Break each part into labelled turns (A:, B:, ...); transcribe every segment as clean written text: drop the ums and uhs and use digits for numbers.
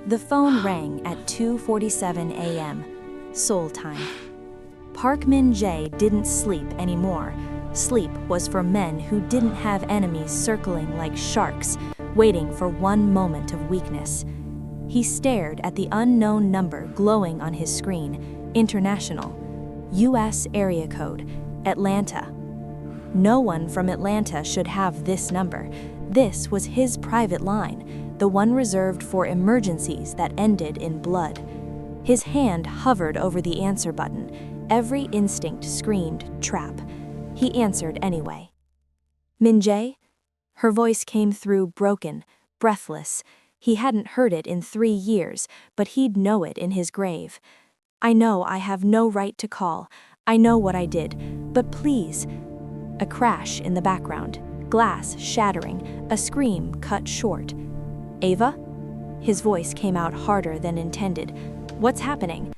A: The phone rang at 2:47 a.m., Seoul time. Park Min-jae didn't sleep anymore. Sleep was for men who didn't have enemies circling like sharks, waiting for one moment of weakness. He stared at the unknown number glowing on his screen, international, U.S. area code, Atlanta. No one from Atlanta should have this number. This was his private line, the one reserved for emergencies that ended in blood. His hand hovered over the answer button. Every instinct screamed, trap. He answered anyway. Min-jae? Her voice came through broken, breathless. He hadn't heard it in 3 years, but he'd know it in his grave. I know I have no right to call. I know what I did, but please. A crash in the background, glass shattering, a scream cut short. Ava? His voice came out harder than intended. What's happening?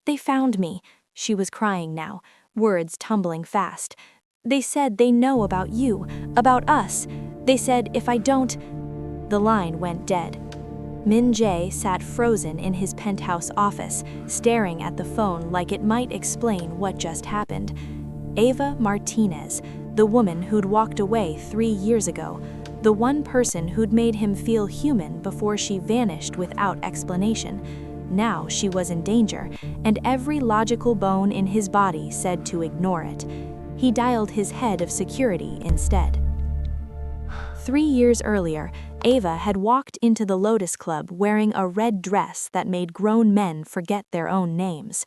A: They found me. She was crying now, words tumbling fast. They said they know about you, about us. They said if I don't... The line went dead. Min-jae sat frozen in his penthouse office, staring at the phone like it might explain what just happened. Ava Martinez, the woman who'd walked away 3 years ago, the one person who'd made him feel human before she vanished without explanation. Now she was in danger, and every logical bone in his body said to ignore it. He dialed his head of security instead. 3 years earlier, Ava had walked into the Lotus Club wearing a red dress that made grown men forget their own names.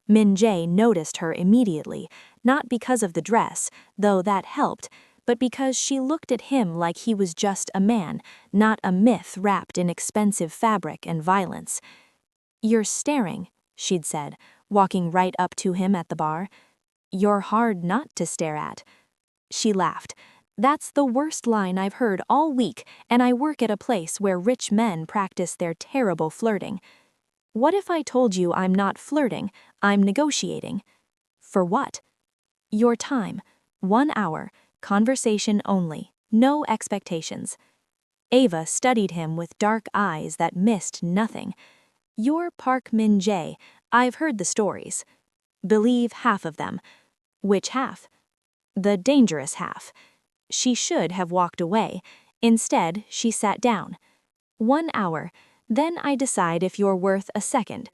A: Min-jae noticed her immediately, not because of the dress, though that helped, but because she looked at him like he was just a man, not a myth wrapped in expensive fabric and violence. You're staring, she'd said, walking right up to him at the bar. You're hard not to stare at. She laughed. That's the worst line I've heard all week, and I work at a place where rich men practice their terrible flirting. What if I told you I'm not flirting, I'm negotiating? For what? Your time. 1 hour. Conversation only. No expectations. Ava studied him with dark eyes that missed nothing. You're Park Min-jae. I've heard the stories. Believe half of them. Which half? The dangerous half. She should have walked away. Instead, she sat down. 1 hour. Then I decide if you're worth a second.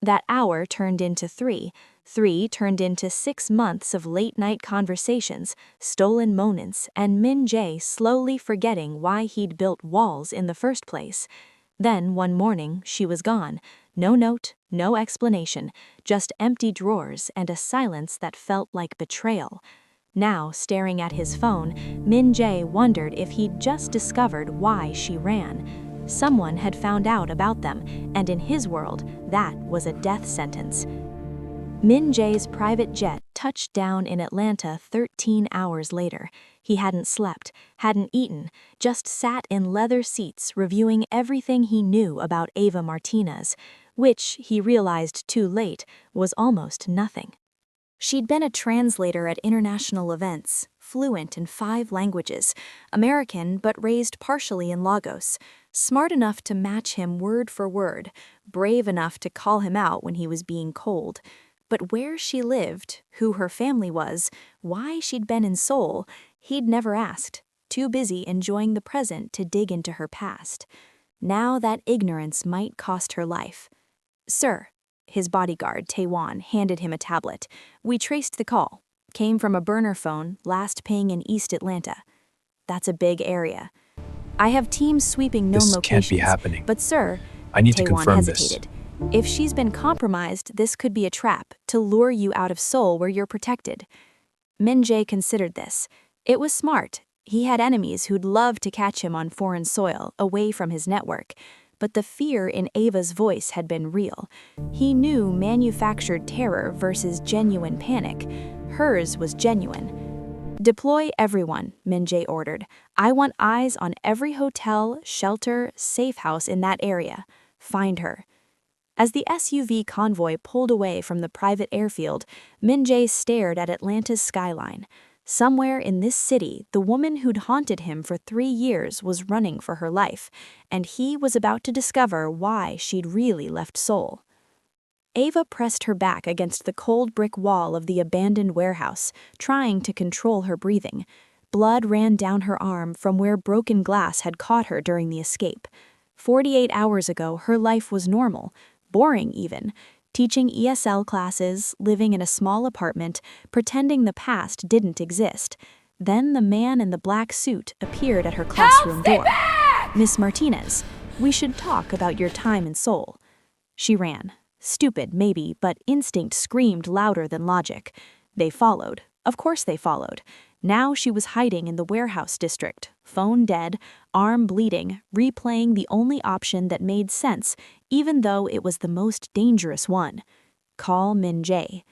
A: That hour turned into 3. 3 turned into 6 months of late-night conversations, stolen moments, and Min-jae slowly forgetting why he'd built walls in the first place. Then, one morning, she was gone. No note, no explanation, just empty drawers and a silence that felt like betrayal. Now, staring at his phone, Min-jae wondered if he'd just discovered why she ran. Someone had found out about them, and in his world, that was a death sentence. Min-jae's private jet touched down in Atlanta 13 hours later. He hadn't slept, hadn't eaten, just sat in leather seats reviewing everything he knew about Ava Martinez, which, he realized too late, was almost nothing. She'd been a translator at international events, fluent in 5 languages, American but raised partially in Lagos, smart enough to match him word for word, brave enough to call him out when he was being cold. But where she lived, who her family was, why she'd been in Seoul, he'd never asked, too busy enjoying the present to dig into her past. Now that ignorance might cost her life. Sir, his bodyguard, Taewon, handed him a tablet. We traced the call. Came from a burner phone, last ping in East Atlanta. That's a big area. I have teams sweeping known
B: This
A: locations.
B: can't be happening.
A: But sir,
B: I need to
A: Taewon
B: confirm
A: hesitated. If she's been compromised, this could be a trap to lure you out of Seoul where you're protected. Min-jae considered this. It was smart. He had enemies who'd love to catch him on foreign soil, away from his network. But the fear in Ava's voice had been real. He knew manufactured terror versus genuine panic. Hers was genuine. Deploy everyone, Min-jae ordered. I want eyes on every hotel, shelter, safe house in that area. Find her. As the SUV convoy pulled away from the private airfield, Min-jae stared at Atlanta's skyline. Somewhere in this city, the woman who'd haunted him for 3 years was running for her life, and he was about to discover why she'd really left Seoul. Ava pressed her back against the cold brick wall of the abandoned warehouse, trying to control her breathing. Blood ran down her arm from where broken glass had caught her during the escape. 48 hours ago, her life was normal, boring even, teaching ESL classes, living in a small apartment, pretending the past didn't exist. Then the man in the black suit appeared at her classroom door. "Miss Martinez, we should talk about your time in Seoul." She ran. Stupid, maybe, but instinct screamed louder than logic. They followed. Of course they followed. Now she was hiding in the warehouse district, phone dead, arm bleeding, replaying the only option that made sense, even though it was the most dangerous one. Call Min Jae.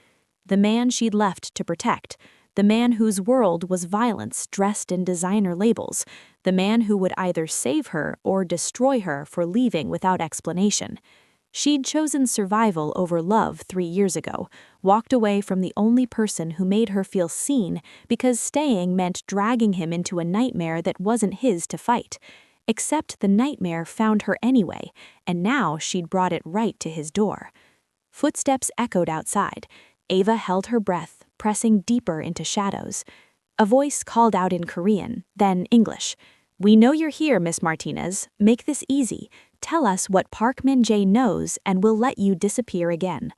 A: The man she'd left to protect. The man whose world was violence dressed in designer labels. The man who would either save her or destroy her for leaving without explanation. She'd chosen survival over love 3 years ago, walked away from the only person who made her feel seen because staying meant dragging him into a nightmare that wasn't his to fight. Except the nightmare found her anyway, and now she'd brought it right to his door. Footsteps echoed outside. Ava held her breath, pressing deeper into shadows. A voice called out in Korean, then English. "We know you're here, Miss Martinez. Make this easy. Tell us what Park Min Jae knows and we'll let you disappear again."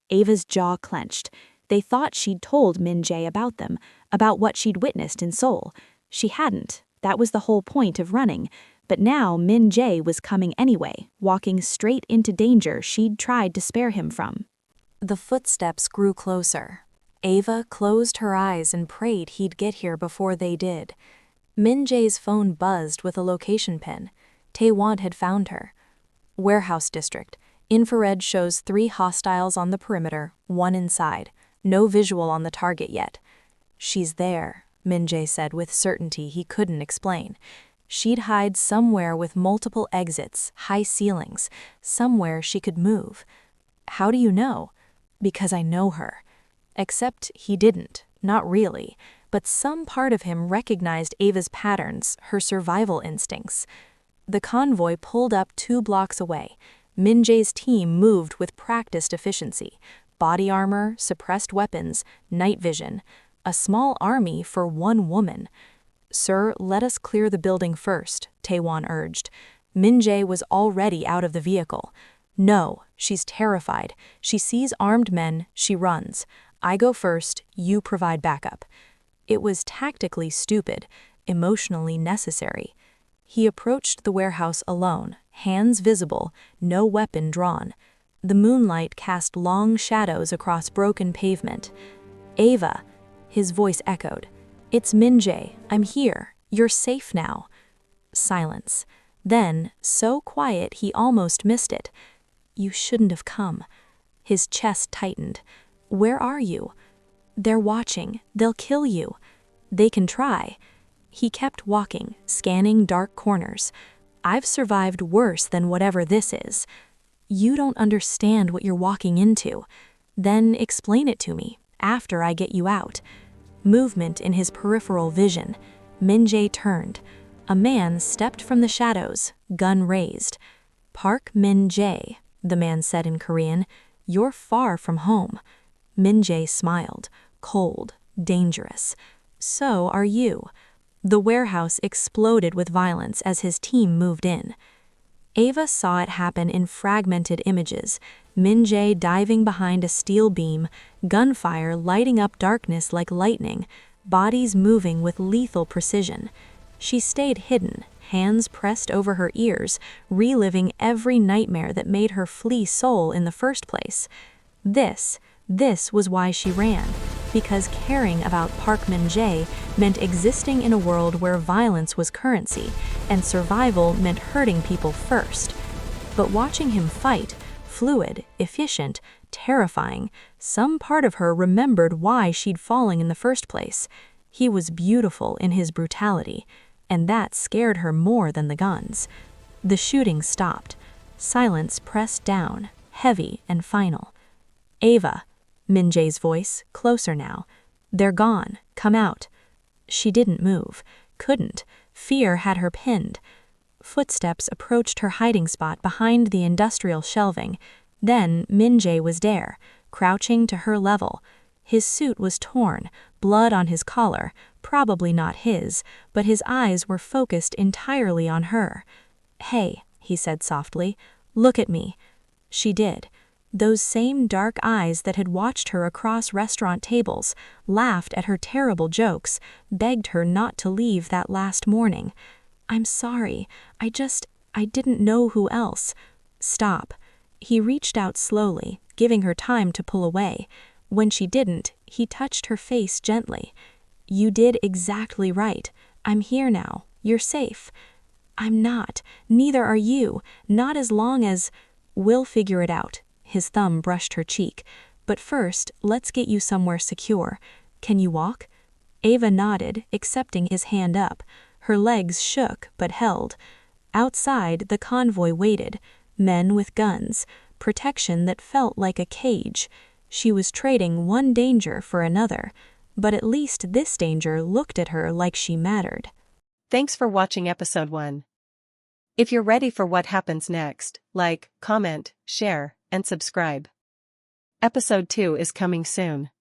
A: Ava's jaw clenched. They thought she'd told Min Jae about them, about what she'd witnessed in Seoul. She hadn't. That was the whole point of running. But now Min Jae was coming anyway, walking straight into danger she'd tried to spare him from. The footsteps grew closer. Ava closed her eyes and prayed he'd get here before they did. Min Jae's phone buzzed with a location pin. Taewon had found her. Warehouse district. Infrared shows 3 hostiles on the perimeter, 1 inside. No visual on the target yet. "She's there," Min Jae said with certainty he couldn't explain. She'd hide somewhere with multiple exits, high ceilings, somewhere she could move. "How do you know?" "Because I know her." Except he didn't, not really, but some part of him recognized Ava's patterns, her survival instincts. The convoy pulled up 2 blocks away. Min Jae's team moved with practiced efficiency. Body armor, suppressed weapons, night vision. A small army for 1 woman. "Sir, let us clear the building first," Taewon urged. Min Jae was already out of the vehicle. "No, she's terrified. She sees armed men, she runs. I go first, you provide backup." It was tactically stupid, emotionally necessary. He approached the warehouse alone, hands visible, no weapon drawn. The moonlight cast long shadows across broken pavement. "Ava," his voice echoed. "It's Min Jae. I'm here. You're safe now." Silence. Then, so quiet he almost missed it. "You shouldn't have come." His chest tightened. "Where are you?" "They're watching. They'll kill you." "They can try." He kept walking, scanning dark corners. "I've survived worse than whatever this is." "You don't understand what you're walking into." "Then explain it to me, after I get you out." Movement in his peripheral vision. Min Jae turned. A man stepped from the shadows, gun raised. "Park Min Jae," the man said in Korean. "You're far from home." Min Jae smiled, cold, dangerous. "So are you." The warehouse exploded with violence as his team moved in. Ava saw it happen in fragmented images. Min Jae diving behind a steel beam, gunfire lighting up darkness like lightning, bodies moving with lethal precision. She stayed hidden, hands pressed over her ears, reliving every nightmare that made her flee Seoul in the first place. This was why she ran. Because caring about Park Min Jae meant existing in a world where violence was currency, and survival meant hurting people first. But watching him fight, fluid, efficient, terrifying, some part of her remembered why she'd fallen in the first place. He was beautiful in his brutality, and that scared her more than the guns. The shooting stopped. Silence pressed down, heavy and final. "Ava," Min Jae's voice, closer now. "They're gone. Come out." She didn't move. Couldn't. Fear had her pinned. Footsteps approached her hiding spot behind the industrial shelving. Then Min-jae was there, crouching to her level. His suit was torn, blood on his collar, probably not his, but his eyes were focused entirely on her. "Hey," he said softly, "look at me." She did. Those same dark eyes that had watched her across restaurant tables, laughed at her terrible jokes, begged her not to leave that last morning. "I'm sorry. I didn't know who else." "Stop." He reached out slowly, giving her time to pull away. When she didn't, he touched her face gently. "You did exactly right. I'm here now. You're safe." "I'm not. Neither are you. Not as long as—" "We'll figure it out." His thumb brushed her cheek. "But first, let's get you somewhere secure. Can you walk?" Ava nodded, accepting his hand up. Her legs shook but held. Outside, the convoy waited. Men with guns. Protection that felt like a cage. She was trading one danger for another. But at least this danger looked at her like she mattered.
B: Thanks for watching episode 1. If you're ready for what happens next, like, comment, share, and subscribe. Episode 2 is coming soon.